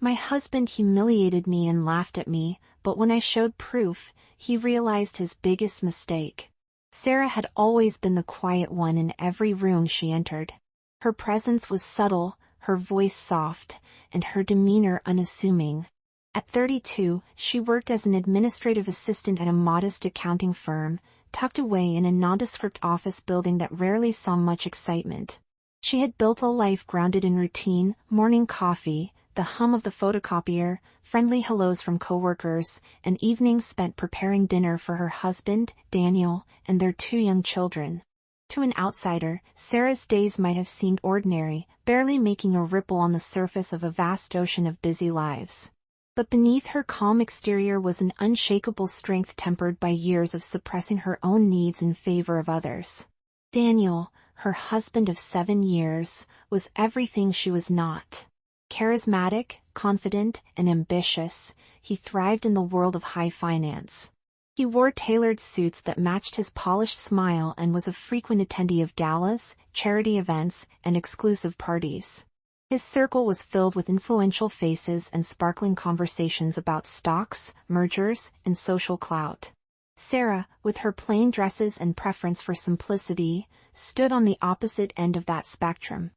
My husband humiliated me and laughed at me, but when I showed proof, he realized his biggest mistake. Sarah had always been the quiet one in every room she entered. Her presence was subtle, her voice soft, and her demeanor unassuming. At 32, she worked as an administrative assistant at a modest accounting firm, tucked away in a nondescript office building that rarely saw much excitement. She had built a life grounded in routine, morning coffee, the hum of the photocopier, friendly hellos from coworkers, and evenings spent preparing dinner for her husband, Daniel, and their 2 young children. To an outsider, Sarah's days might have seemed ordinary, barely making a ripple on the surface of a vast ocean of busy lives. But beneath her calm exterior was an unshakable strength tempered by years of suppressing her own needs in favor of others. Daniel, her husband of 7 years, was everything she was not. Charismatic, confident, and ambitious, he thrived in the world of high finance. He wore tailored suits that matched his polished smile and was a frequent attendee of galas, charity events, and exclusive parties. His circle was filled with influential faces and sparkling conversations about stocks, mergers, and social clout. Sarah, with her plain dresses and preference for simplicity, stood on the opposite end of that spectrum.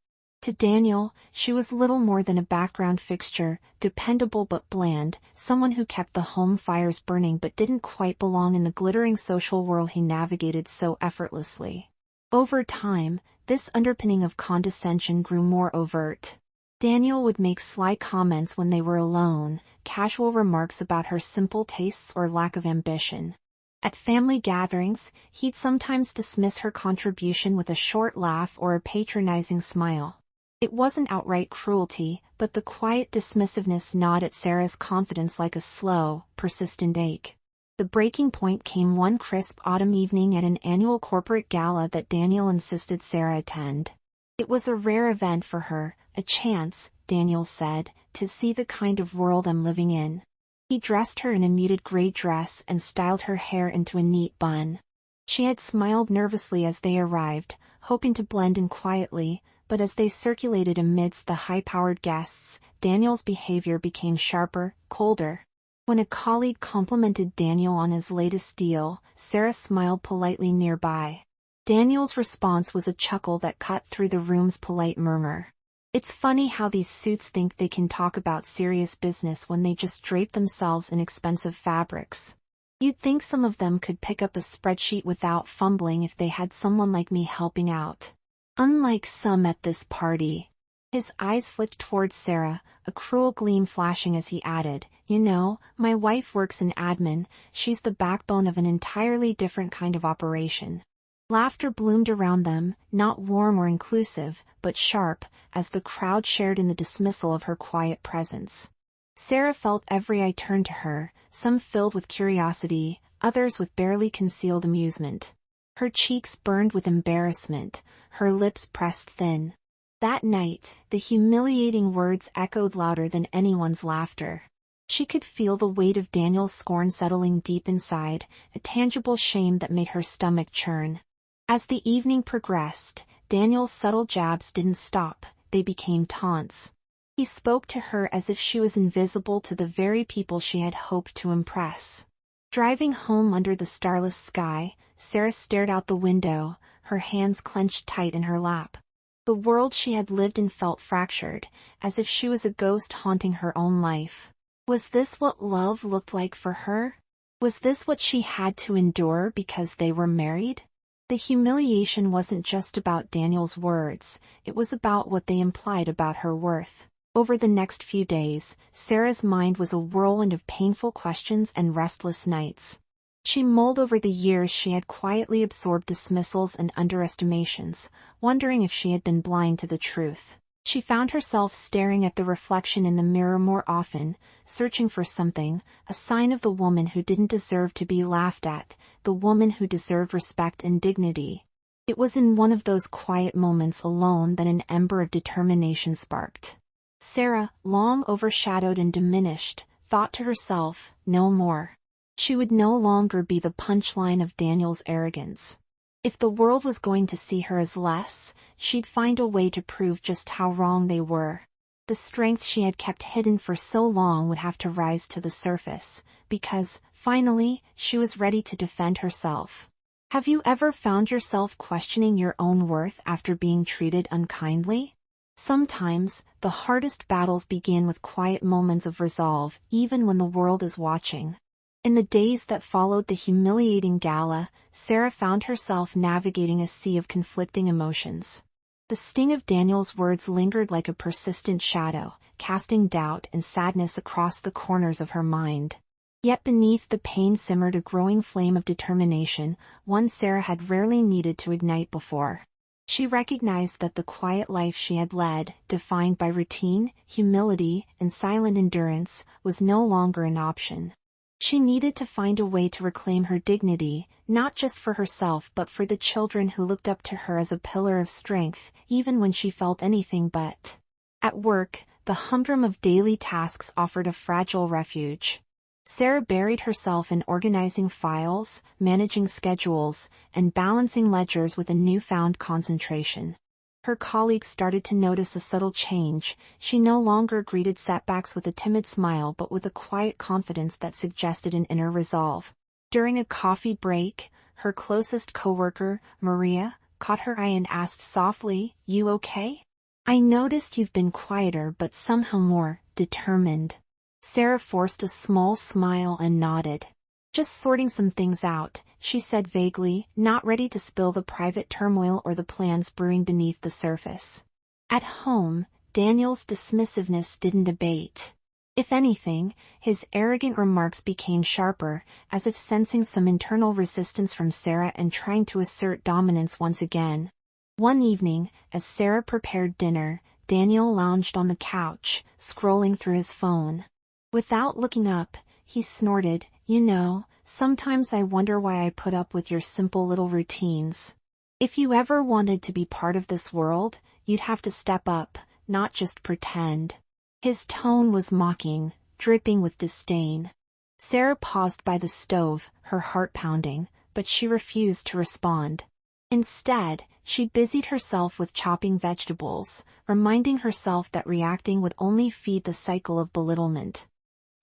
To Daniel, she was little more than a background fixture, dependable but bland, someone who kept the home fires burning but didn't quite belong in the glittering social world he navigated so effortlessly. Over time, this underpinning of condescension grew more overt. Daniel would make sly comments when they were alone, casual remarks about her simple tastes or lack of ambition. At family gatherings, he'd sometimes dismiss her contribution with a short laugh or a patronizing smile. It wasn't outright cruelty, but the quiet dismissiveness gnawed at Sarah's confidence like a slow, persistent ache. The breaking point came one crisp autumn evening at an annual corporate gala that Daniel insisted Sarah attend. It was a rare event for her, a chance, Daniel said, to see the kind of world I'm living in. He dressed her in a muted gray dress and styled her hair into a neat bun. She had smiled nervously as they arrived, hoping to blend in quietly, but as they circulated amidst the high-powered guests, Daniel's behavior became sharper, colder. When a colleague complimented Daniel on his latest deal, Sarah smiled politely nearby. Daniel's response was a chuckle that cut through the room's polite murmur. It's funny how these suits think they can talk about serious business when they just drape themselves in expensive fabrics. You'd think some of them could pick up a spreadsheet without fumbling if they had someone like me helping out. Unlike some at this party. His eyes flicked towards Sarah, a cruel gleam flashing as he added, "You know, my wife works in admin, she's the backbone of an entirely different kind of operation." Laughter bloomed around them, not warm or inclusive, but sharp, as the crowd shared in the dismissal of her quiet presence. Sarah felt every eye turned to her, some filled with curiosity, others with barely concealed amusement. Her cheeks burned with embarrassment, her lips pressed thin. That night, the humiliating words echoed louder than anyone's laughter. She could feel the weight of Daniel's scorn settling deep inside, a tangible shame that made her stomach churn. As the evening progressed, Daniel's subtle jabs didn't stop, they became taunts. He spoke to her as if she was invisible to the very people she had hoped to impress. Driving home under the starless sky, Sarah stared out the window, her hands clenched tight in her lap. The world she had lived in felt fractured, as if she was a ghost haunting her own life. Was this what love looked like for her? Was this what she had to endure because they were married? The humiliation wasn't just about Daniel's words, it was about what they implied about her worth. Over the next few days, Sarah's mind was a whirlwind of painful questions and restless nights. She mulled over the years she had quietly absorbed dismissals and underestimations, wondering if she had been blind to the truth. She found herself staring at the reflection in the mirror more often, searching for something, a sign of the woman who didn't deserve to be laughed at, the woman who deserved respect and dignity. It was in one of those quiet moments alone that an ember of determination sparked. Sarah, long overshadowed and diminished, thought to herself, no more. She would no longer be the punchline of Daniel's arrogance. If the world was going to see her as less, she'd find a way to prove just how wrong they were. The strength she had kept hidden for so long would have to rise to the surface, because, finally, she was ready to defend herself. Have you ever found yourself questioning your own worth after being treated unkindly? Sometimes, the hardest battles begin with quiet moments of resolve, even when the world is watching. In the days that followed the humiliating gala, Sarah found herself navigating a sea of conflicting emotions. The sting of Daniel's words lingered like a persistent shadow, casting doubt and sadness across the corners of her mind. Yet beneath the pain simmered a growing flame of determination, one Sarah had rarely needed to ignite before. She recognized that the quiet life she had led, defined by routine, humility, and silent endurance, was no longer an option. She needed to find a way to reclaim her dignity, not just for herself but for the children who looked up to her as a pillar of strength, even when she felt anything but. At work, the humdrum of daily tasks offered a fragile refuge. Sarah buried herself in organizing files, managing schedules, and balancing ledgers with a newfound concentration. Her colleagues started to notice a subtle change. She no longer greeted setbacks with a timid smile but with a quiet confidence that suggested an inner resolve. During a coffee break, her closest coworker, Maria, caught her eye and asked softly, "You okay? I noticed you've been quieter but somehow more determined." Sarah forced a small smile and nodded. "Just sorting some things out," she said vaguely, not ready to spill the private turmoil or the plans brewing beneath the surface. At home, Daniel's dismissiveness didn't abate. If anything, his arrogant remarks became sharper, as if sensing some internal resistance from Sarah and trying to assert dominance once again. One evening, as Sarah prepared dinner, Daniel lounged on the couch, scrolling through his phone. Without looking up, he snorted, "You know, sometimes I wonder why I put up with your simple little routines. If you ever wanted to be part of this world, you'd have to step up, not just pretend." His tone was mocking, dripping with disdain. Sarah paused by the stove, her heart pounding, but she refused to respond. Instead, she busied herself with chopping vegetables, reminding herself that reacting would only feed the cycle of belittlement.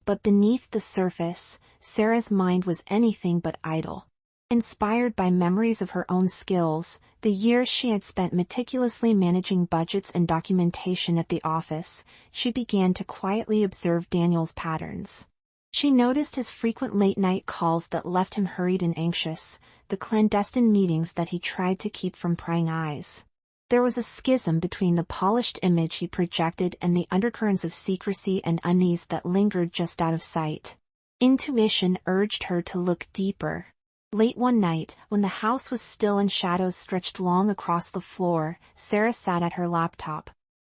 But beneath the surface, Sarah's mind was anything but idle. Inspired by memories of her own skills, the years she had spent meticulously managing budgets and documentation at the office, she began to quietly observe Daniel's patterns. She noticed his frequent late-night calls that left him hurried and anxious, the clandestine meetings that he tried to keep from prying eyes. There was a schism between the polished image he projected and the undercurrents of secrecy and unease that lingered just out of sight. Intuition urged her to look deeper. Late one night, when the house was still and shadows stretched long across the floor, Sarah sat at her laptop.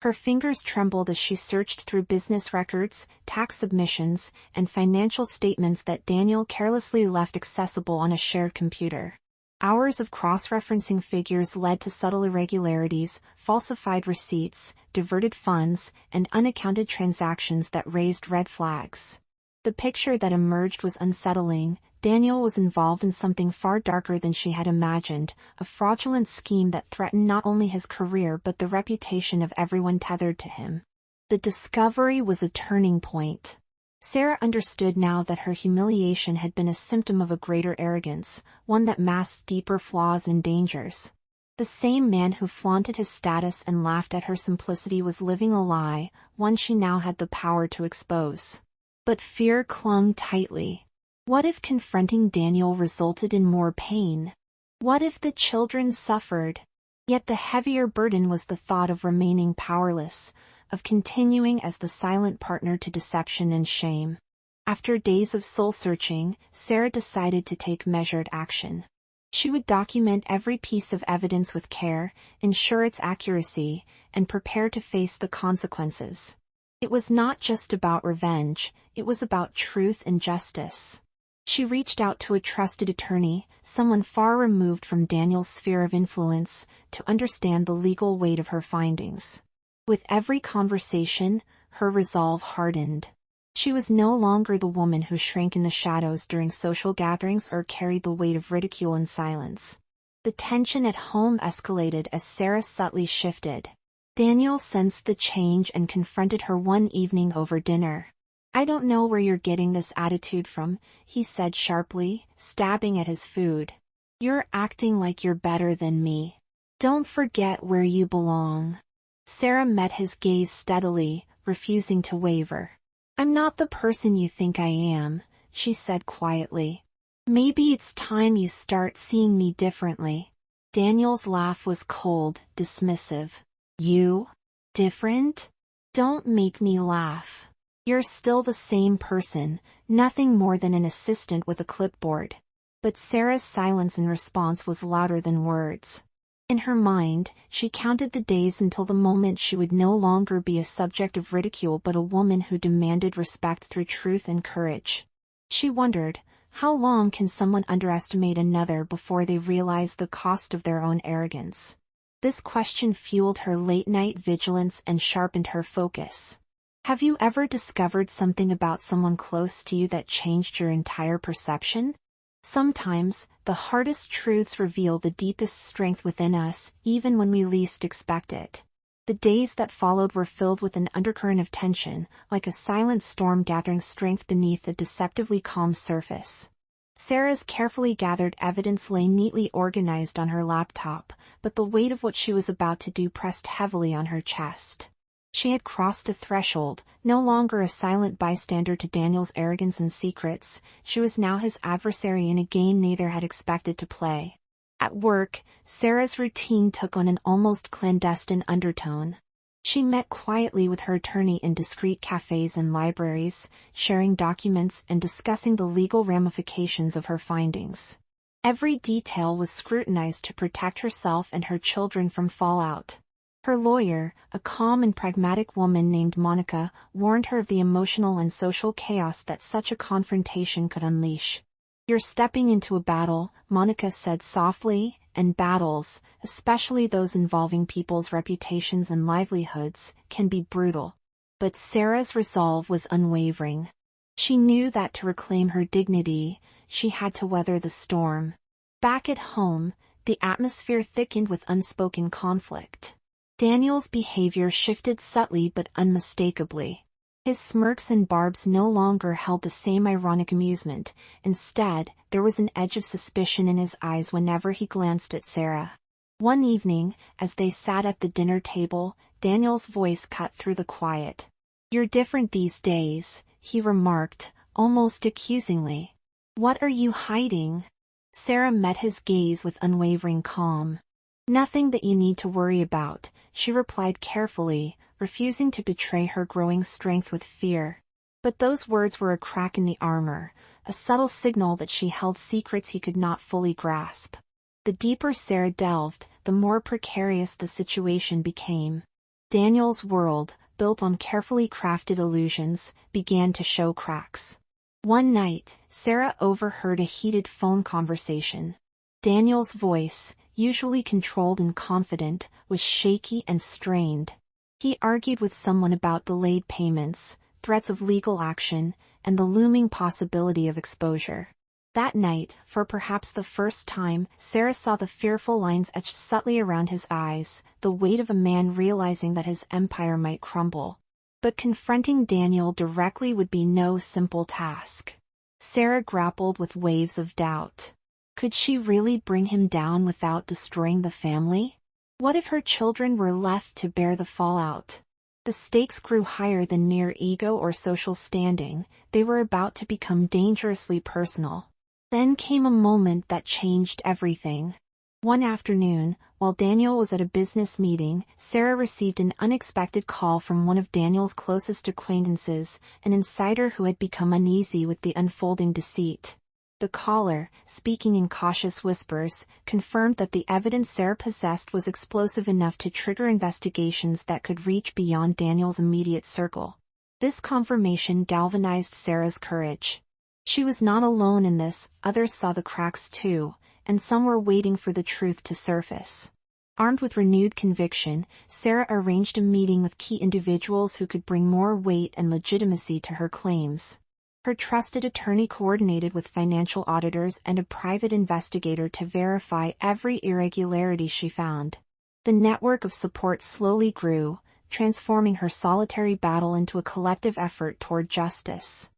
Her fingers trembled as she searched through business records, tax submissions, and financial statements that Daniel carelessly left accessible on a shared computer. Hours of cross-referencing figures led to subtle irregularities, falsified receipts, diverted funds, and unaccounted transactions that raised red flags. The picture that emerged was unsettling. Daniel was involved in something far darker than she had imagined, a fraudulent scheme that threatened not only his career but the reputation of everyone tethered to him. The discovery was a turning point. Sarah understood now that her humiliation had been a symptom of a greater arrogance, one that masked deeper flaws and dangers. The same man who flaunted his status and laughed at her simplicity was living a lie, one she now had the power to expose. But fear clung tightly. What if confronting Daniel resulted in more pain? What if the children suffered? Yet the heavier burden was the thought of remaining powerless, of continuing as the silent partner to deception and shame. After days of soul-searching, Sarah decided to take measured action. She would document every piece of evidence with care, ensure its accuracy, and prepare to face the consequences. It was not just about revenge, it was about truth and justice. She reached out to a trusted attorney, someone far removed from Daniel's sphere of influence, to understand the legal weight of her findings. With every conversation, her resolve hardened. She was no longer the woman who shrank in the shadows during social gatherings or carried the weight of ridicule in silence. The tension at home escalated as Sarah subtly shifted. Daniel sensed the change and confronted her one evening over dinner. "I don't know where you're getting this attitude from," he said sharply, stabbing at his food. "You're acting like you're better than me. Don't forget where you belong." Sarah met his gaze steadily, refusing to waver. "I'm not the person you think I am," she said quietly. "Maybe it's time you start seeing me differently." Daniel's laugh was cold, dismissive. "You? Different? Don't make me laugh. You're still the same person, nothing more than an assistant with a clipboard." But Sarah's silence in response was louder than words. In her mind, she counted the days until the moment she would no longer be a subject of ridicule but a woman who demanded respect through truth and courage. She wondered, how long can someone underestimate another before they realize the cost of their own arrogance? This question fueled her late-night vigilance and sharpened her focus. Have you ever discovered something about someone close to you that changed your entire perception? Sometimes, the hardest truths reveal the deepest strength within us, even when we least expect it. The days that followed were filled with an undercurrent of tension, like a silent storm gathering strength beneath a deceptively calm surface. Sarah's carefully gathered evidence lay neatly organized on her laptop, but the weight of what she was about to do pressed heavily on her chest. She had crossed a threshold, no longer a silent bystander to Daniel's arrogance and secrets. She was now his adversary in a game neither had expected to play. At work, Sarah's routine took on an almost clandestine undertone. She met quietly with her attorney in discreet cafes and libraries, sharing documents and discussing the legal ramifications of her findings. Every detail was scrutinized to protect herself and her children from fallout. Her lawyer, a calm and pragmatic woman named Monica, warned her of the emotional and social chaos that such a confrontation could unleash. "You're stepping into a battle," Monica said softly, "and battles, especially those involving people's reputations and livelihoods, can be brutal." But Sarah's resolve was unwavering. She knew that to reclaim her dignity, she had to weather the storm. Back at home, the atmosphere thickened with unspoken conflict. Daniel's behavior shifted subtly but unmistakably. His smirks and barbs no longer held the same ironic amusement. Instead, there was an edge of suspicion in his eyes whenever he glanced at Sarah. One evening, as they sat at the dinner table, Daniel's voice cut through the quiet. "You're different these days," he remarked, almost accusingly. "What are you hiding?" Sarah met his gaze with unwavering calm. "Nothing that you need to worry about," she replied carefully, refusing to betray her growing strength with fear. But those words were a crack in the armor, a subtle signal that she held secrets he could not fully grasp. The deeper Sarah delved, the more precarious the situation became. Daniel's world, built on carefully crafted illusions, began to show cracks. One night, Sarah overheard a heated phone conversation. Daniel's voice, usually controlled and confident, was shaky and strained. He argued with someone about delayed payments, threats of legal action, and the looming possibility of exposure. That night, for perhaps the first time, Sarah saw the fearful lines etched subtly around his eyes, the weight of a man realizing that his empire might crumble. But confronting Daniel directly would be no simple task. Sarah grappled with waves of doubt. Could she really bring him down without destroying the family? What if her children were left to bear the fallout? The stakes grew higher than mere ego or social standing. They were about to become dangerously personal. Then came a moment that changed everything. One afternoon, while Daniel was at a business meeting, Sarah received an unexpected call from one of Daniel's closest acquaintances, an insider who had become uneasy with the unfolding deceit. The caller, speaking in cautious whispers, confirmed that the evidence Sarah possessed was explosive enough to trigger investigations that could reach beyond Daniel's immediate circle. This confirmation galvanized Sarah's courage. She was not alone in this, others saw the cracks too, and some were waiting for the truth to surface. Armed with renewed conviction, Sarah arranged a meeting with key individuals who could bring more weight and legitimacy to her claims. Her trusted attorney coordinated with financial auditors and a private investigator to verify every irregularity she found. The network of support slowly grew, transforming her solitary battle into a collective effort toward justice.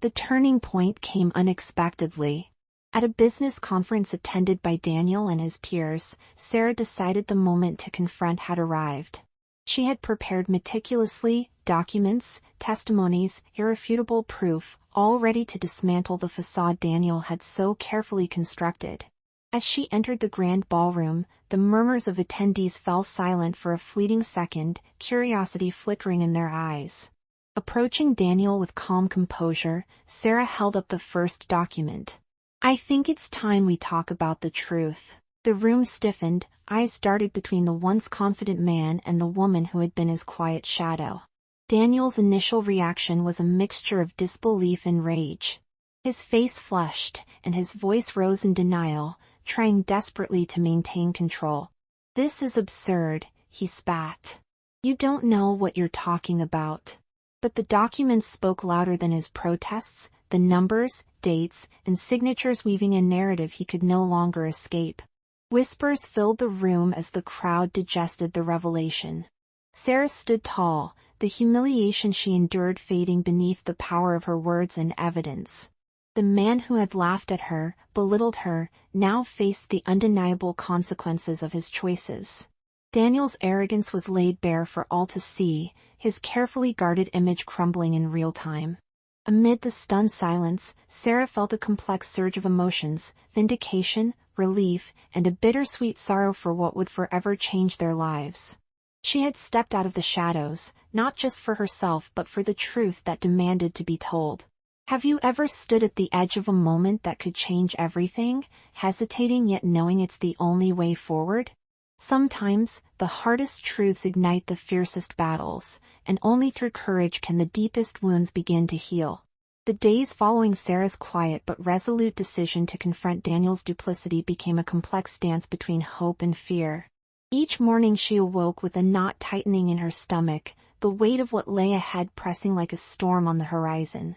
The turning point came unexpectedly. At a business conference attended by Daniel and his peers, Sarah decided the moment to confront had arrived. She had prepared meticulously, documents, testimonies, irrefutable proof, all ready to dismantle the facade Daniel had so carefully constructed. As she entered the grand ballroom, the murmurs of attendees fell silent for a fleeting second, curiosity flickering in their eyes. Approaching Daniel with calm composure, Sarah held up the first document. "I think it's time we talk about the truth." The room stiffened, eyes darted between the once confident man and the woman who had been his quiet shadow. Daniel's initial reaction was a mixture of disbelief and rage. His face flushed, and his voice rose in denial, trying desperately to maintain control. "This is absurd," he spat. "You don't know what you're talking about." But the documents spoke louder than his protests, the numbers, dates, and signatures weaving a narrative he could no longer escape. Whispers filled the room as the crowd digested the revelation. Sarah stood tall, the humiliation she endured fading beneath the power of her words and evidence. The man who had laughed at her, belittled her, now faced the undeniable consequences of his choices. Daniel's arrogance was laid bare for all to see, his carefully guarded image crumbling in real time. Amid the stunned silence, Sarah felt a complex surge of emotions, vindication, relief, and a bittersweet sorrow for what would forever change their lives. She had stepped out of the shadows, not just for herself but for the truth that demanded to be told. Have you ever stood at the edge of a moment that could change everything, hesitating yet knowing it's the only way forward? Sometimes, the hardest truths ignite the fiercest battles, and only through courage can the deepest wounds begin to heal. The days following Sarah's quiet but resolute decision to confront Daniel's duplicity became a complex dance between hope and fear. Each morning she awoke with a knot tightening in her stomach, the weight of what lay ahead pressing like a storm on the horizon.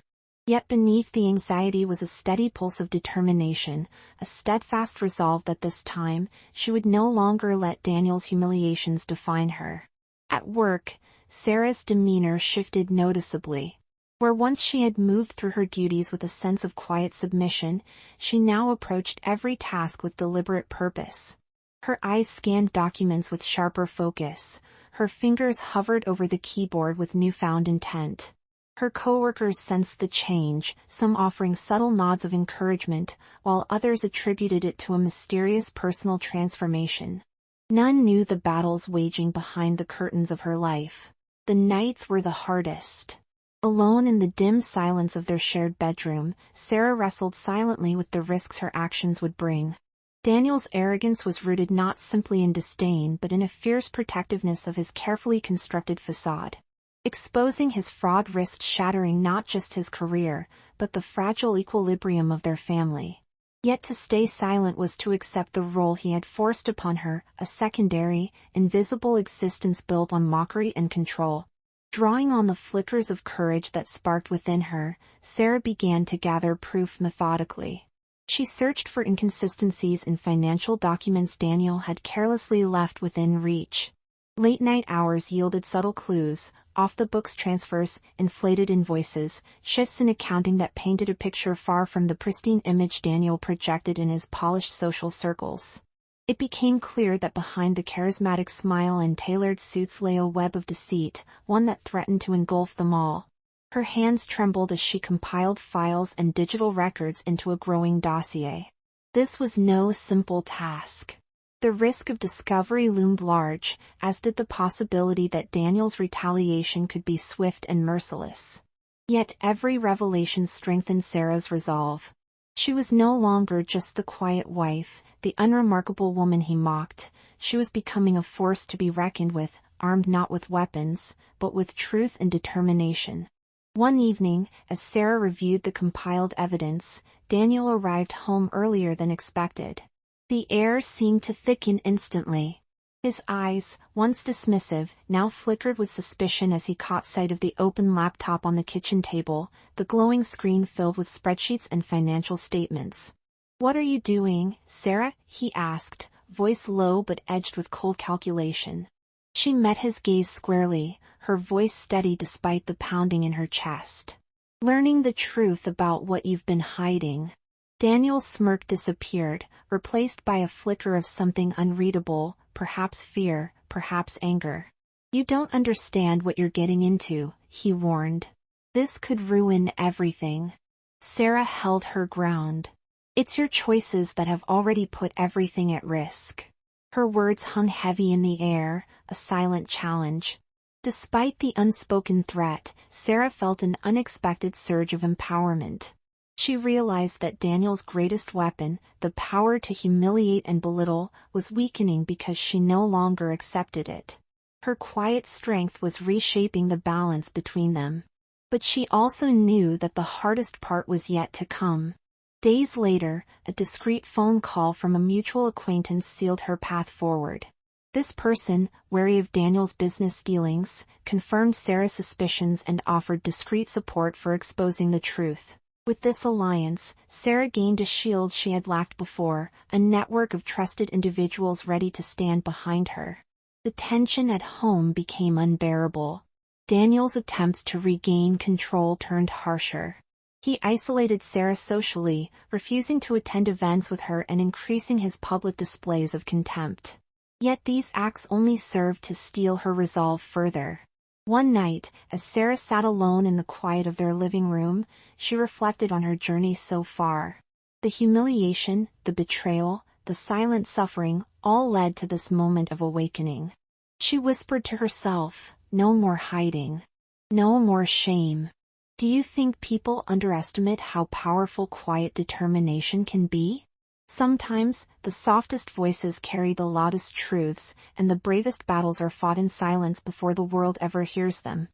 Yet beneath the anxiety was a steady pulse of determination, a steadfast resolve that this time, she would no longer let Daniel's humiliations define her. At work, Sarah's demeanor shifted noticeably. Where once she had moved through her duties with a sense of quiet submission, she now approached every task with deliberate purpose. Her eyes scanned documents with sharper focus, her fingers hovered over the keyboard with newfound intent. Her coworkers sensed the change, some offering subtle nods of encouragement, while others attributed it to a mysterious personal transformation. None knew the battles waging behind the curtains of her life. The nights were the hardest. Alone in the dim silence of their shared bedroom, Sarah wrestled silently with the risks her actions would bring. Daniel's arrogance was rooted not simply in disdain but in a fierce protectiveness of his carefully constructed facade. Exposing his fraud risked shattering not just his career, but the fragile equilibrium of their family. Yet to stay silent was to accept the role he had forced upon her, a secondary, invisible existence built on mockery and control. Drawing on the flickers of courage that sparked within her, Sarah began to gather proof methodically. She searched for inconsistencies in financial documents Daniel had carelessly left within reach. Late-night hours yielded subtle clues, off-the-books transfers, inflated invoices, shifts in accounting that painted a picture far from the pristine image Daniel projected in his polished social circles. It became clear that behind the charismatic smile and tailored suits lay a web of deceit, one that threatened to engulf them all. Her hands trembled as she compiled files and digital records into a growing dossier. This was no simple task. The risk of discovery loomed large, as did the possibility that Daniel's retaliation could be swift and merciless. Yet every revelation strengthened Sarah's resolve. She was no longer just the quiet wife, the unremarkable woman he mocked. She was becoming a force to be reckoned with, armed not with weapons, but with truth and determination. One evening, as Sarah reviewed the compiled evidence, Daniel arrived home earlier than expected. The air seemed to thicken instantly. His eyes, once dismissive, now flickered with suspicion as he caught sight of the open laptop on the kitchen table, the glowing screen filled with spreadsheets and financial statements. "What are you doing, Sarah?" he asked, voice low but edged with cold calculation. She met his gaze squarely, her voice steady despite the pounding in her chest. "Learning the truth about what you've been hiding." Daniel's smirk disappeared, replaced by a flicker of something unreadable, perhaps fear, perhaps anger. "You don't understand what you're getting into," he warned. "This could ruin everything." Sarah held her ground. "It's your choices that have already put everything at risk." Her words hung heavy in the air, a silent challenge. Despite the unspoken threat, Sarah felt an unexpected surge of empowerment. She realized that Daniel's greatest weapon, the power to humiliate and belittle, was weakening because she no longer accepted it. Her quiet strength was reshaping the balance between them. But she also knew that the hardest part was yet to come. Days later, a discreet phone call from a mutual acquaintance sealed her path forward. This person, wary of Daniel's business dealings, confirmed Sarah's suspicions and offered discreet support for exposing the truth. With this alliance, Sarah gained a shield she had lacked before, a network of trusted individuals ready to stand behind her. The tension at home became unbearable. Daniel's attempts to regain control turned harsher. He isolated Sarah socially, refusing to attend events with her and increasing his public displays of contempt. Yet these acts only served to steel her resolve further. One night, as Sarah sat alone in the quiet of their living room, she reflected on her journey so far. The humiliation, the betrayal, the silent suffering, all led to this moment of awakening. She whispered to herself, "No more hiding. No more shame." Do you think people underestimate how powerful quiet determination can be? Sometimes, the softest voices carry the loudest truths, and the bravest battles are fought in silence before the world ever hears them.